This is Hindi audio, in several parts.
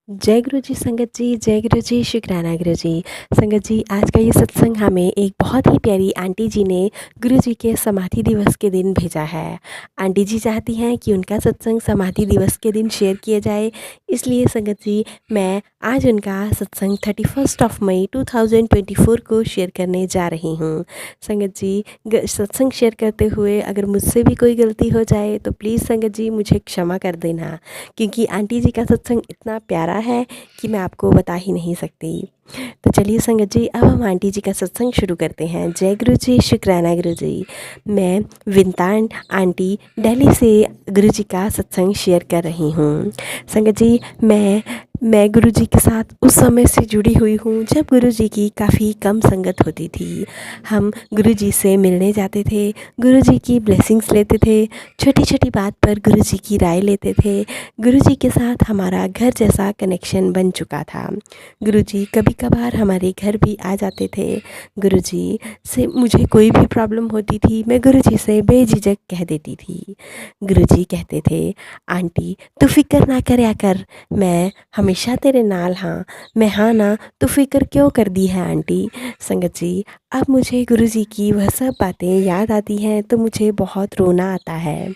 जय गुरु जी संगत जी, जय गुरु जी, शुक्राना गुरु जी। संगत जी, आज का ये सत्संग हमें एक बहुत ही प्यारी आंटी जी ने गुरु जी के समाधि दिवस के दिन भेजा है। आंटी जी चाहती हैं कि उनका सत्संग समाधि दिवस के दिन शेयर किया जाए, इसलिए संगत जी मैं आज उनका सत्संग 31 मई 2024 को शेयर करने जा रही हूँ। संगत जी सत्संग शेयर करते हुए अगर मुझसे भी कोई गलती हो जाए तो प्लीज़ संगत जी मुझे क्षमा कर देना, क्योंकि आंटी जी का सत्संग इतना प्यारा है कि मैं आपको बता ही नहीं सकती। तो चलिए संगत जी, अब हम आंटी जी का सत्संग शुरू करते हैं। जय गुरु जी, शुक्राना गुरु जी। मैं विंता आंटी दिल्ली से गुरु जी का सत्संग शेयर कर रही हूँ। संगत जी मैं गुरु जी के साथ उस समय से जुड़ी हुई हूँ जब गुरु जी की काफ़ी कम संगत होती थी। हम गुरु जी से मिलने जाते थे, गुरु जी की ब्लेसिंग्स लेते थे, छोटी छोटी बात पर गुरु जी की राय लेते थे। गुरु जी के साथ हमारा घर जैसा कनेक्शन बन चुका था। गुरु जी कभी कभार हमारे घर भी आ जाते थे। गुरु जी से मुझे कोई भी प्रॉब्लम होती थी, मैं गुरु जी से बेझिझक कह देती थी। गुरु जी कहते थे, आंटी तू फिक्र ना करया कर, मैं हमेशा तेरे नाल हाँ। मैं हाँ ना तो फिक्र क्यों कर दी है आंटी। संगत जी, अब मुझे गुरु जी की वह सब बातें याद आती हैं तो मुझे बहुत रोना आता है।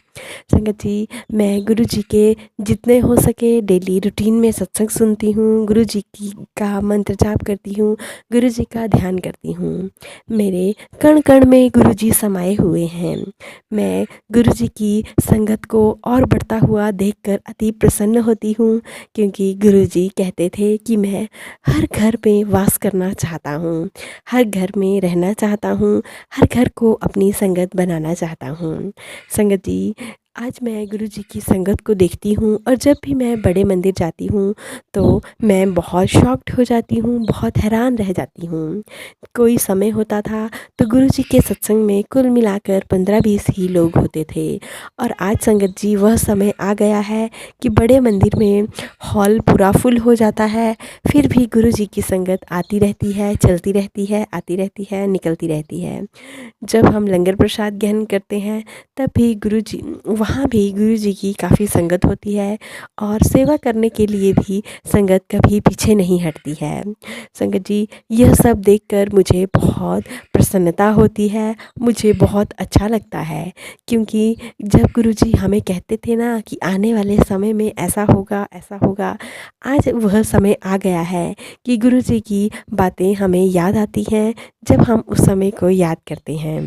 संगत जी, मैं गुरु जी के जितने हो सके डेली रूटीन में सत्संग सुनती हूँ, गुरु जी की का मंत्र जाप करती हूँ, गुरु जी का ध्यान करती हूँ। मेरे कण कण में गुरु जी समाये हुए हैं। मैं गुरु जी की संगत को और बढ़ता हुआ देखकर अति प्रसन्न होती हूँ, क्योंकि गुरु जी कहते थे कि मैं हर घर में वास करना चाहता हूँ, हर घर में रहना चाहता हूँ, हर घर को अपनी संगत बनाना चाहता हूँ। संगत जी, आज मैं गुरु जी की संगत को देखती हूँ और जब भी मैं बड़े मंदिर जाती हूँ तो मैं बहुत शॉक्ड हो जाती हूँ, बहुत हैरान रह जाती हूँ। कोई समय होता था तो गुरु जी के सत्संग में कुल मिलाकर 15-20 ही लोग होते थे, और आज संगत जी वह समय आ गया है कि बड़े मंदिर में हॉल पूरा फुल हो जाता है, फिर भी गुरु जी की संगत आती रहती है, चलती रहती है, आती रहती है, निकलती रहती है। जब हम लंगर प्रसाद ग्रहण करते हैं तब भी गुरु जी वहाँ भी गुरु जी की काफ़ी संगत होती है, और सेवा करने के लिए भी संगत कभी पीछे नहीं हटती है। संगत जी, यह सब देखकर मुझे बहुत प्रसन्नता होती है, मुझे बहुत अच्छा लगता है, क्योंकि जब गुरु जी हमें कहते थे ना कि आने वाले समय में ऐसा होगा ऐसा होगा, आज वह समय आ गया है कि गुरु जी की बातें हमें याद आती हैं जब हम उस समय को याद करते हैं।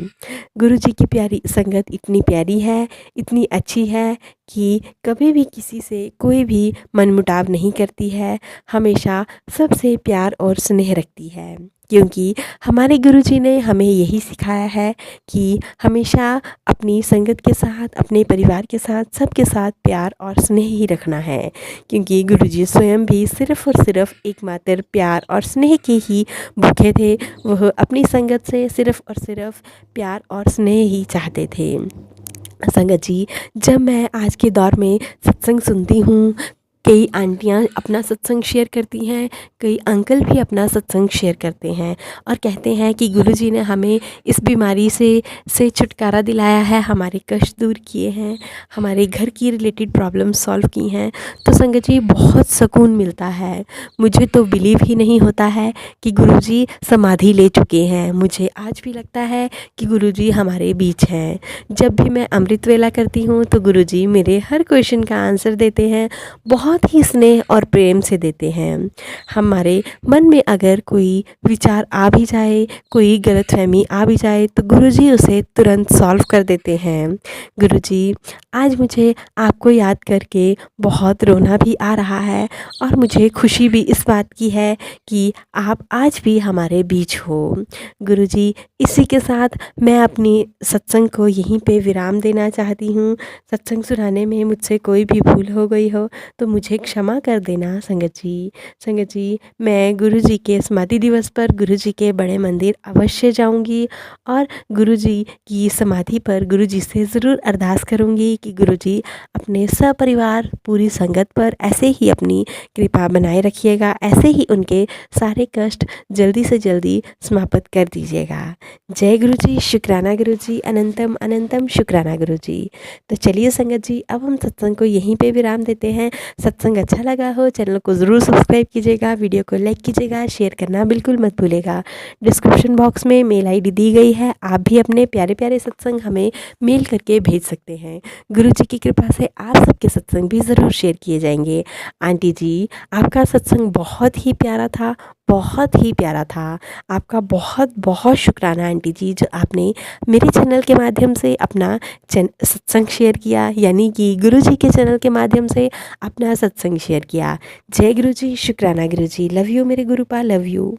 गुरु जी की प्यारी संगत इतनी प्यारी है, इतनी अच्छी है कि कभी भी किसी से कोई भी मनमुटाव नहीं करती है, हमेशा सबसे प्यार और स्नेह रखती है, क्योंकि हमारे गुरु जी ने हमें यही सिखाया है कि हमेशा अपनी संगत के साथ, अपने परिवार के साथ, सबके साथ प्यार और स्नेह ही रखना है, क्योंकि गुरु जी स्वयं भी सिर्फ़ और सिर्फ एकमात्र प्यार और स्नेह के ही भूखे थे। वह अपनी संगत से सिर्फ़ और सिर्फ प्यार और स्नेह ही चाहते थे। संगत जी, जब मैं आज के दौर में सत्संग सुनती हूँ, कई आंटियाँ अपना सत्संग शेयर करती हैं, कई अंकल भी अपना सत्संग शेयर करते हैं और कहते हैं कि गुरु जी ने हमें इस बीमारी से छुटकारा दिलाया है, हमारे कष्ट दूर किए हैं, हमारे घर की रिलेटेड प्रॉब्लम सॉल्व की हैं। तो संगत जी, बहुत सुकून मिलता है। मुझे तो बिलीव ही नहीं होता है कि गुरु जी समाधि ले चुके हैं। मुझे आज भी लगता है कि गुरु जी हमारे बीच हैं। जब भी मैं अमृत वेला करती हूँ तो गुरु जी मेरे हर क्वेश्चन का आंसर देते हैं, बहुत ही स्नेह और प्रेम से देते हैं। हमारे मन में अगर कोई विचार आ भी जाए, कोई गलतफहमी आ भी जाए तो गुरु जी उसे तुरंत सॉल्व कर देते हैं। गुरु जी, आज मुझे आपको याद करके बहुत रोना भी आ रहा है, और मुझे खुशी भी इस बात की है कि आप आज भी हमारे बीच हो। गुरु जी, इसी के साथ मैं अपनी सत्संग को यहीं पे विराम देना चाहती हूँ। सत्संग सुनाने में मुझसे कोई भी भूल हो गई हो तो मुझे क्षमा कर देना संगत जी। संगत जी, मैं गुरु जी के समाधि दिवस पर गुरु जी के बड़े मंदिर अवश्य जाऊंगी, और गुरु जी की समाधि पर गुरु जी से ज़रूर अरदास करूंगी कि गुरु जी अपने सपरिवार पूरी संगत पर ऐसे ही अपनी कृपा बनाए रखिएगा, ऐसे ही उनके सारे कष्ट जल्दी से जल्दी समाप्त कर दीजिएगा। जय गुरु जी, शुक्राना गुरु जी, अनंतम अनंतम शुक्राना गुरु जी। तो चलिए संगत जी, अब हम सत्संग को यहीं पे विराम देते हैं। सत्संग अच्छा लगा हो चैनल को ज़रूर सब्सक्राइब कीजिएगा, वीडियो को लाइक कीजिएगा, शेयर करना बिल्कुल मत भूलिएगा। डिस्क्रिप्शन बॉक्स में मेल आईडी दी गई है, आप भी अपने प्यारे प्यारे सत्संग हमें मेल करके भेज सकते हैं। गुरु जी की कृपा से आप सबके सत्संग भी ज़रूर शेयर किए जाएंगे। आंटी जी, आपका सत्संग बहुत ही प्यारा था, बहुत ही प्यारा था। आपका बहुत बहुत शुक्राना आंटी जी, जो आपने मेरे चैनल के माध्यम से अपना सत्संग शेयर किया, यानी कि गुरु जी के चैनल के माध्यम से अपना सत्संग शेयर किया। जय गुरु जी, शुक्राना गुरु जी, लव यू मेरे गुरुपा, लव यू।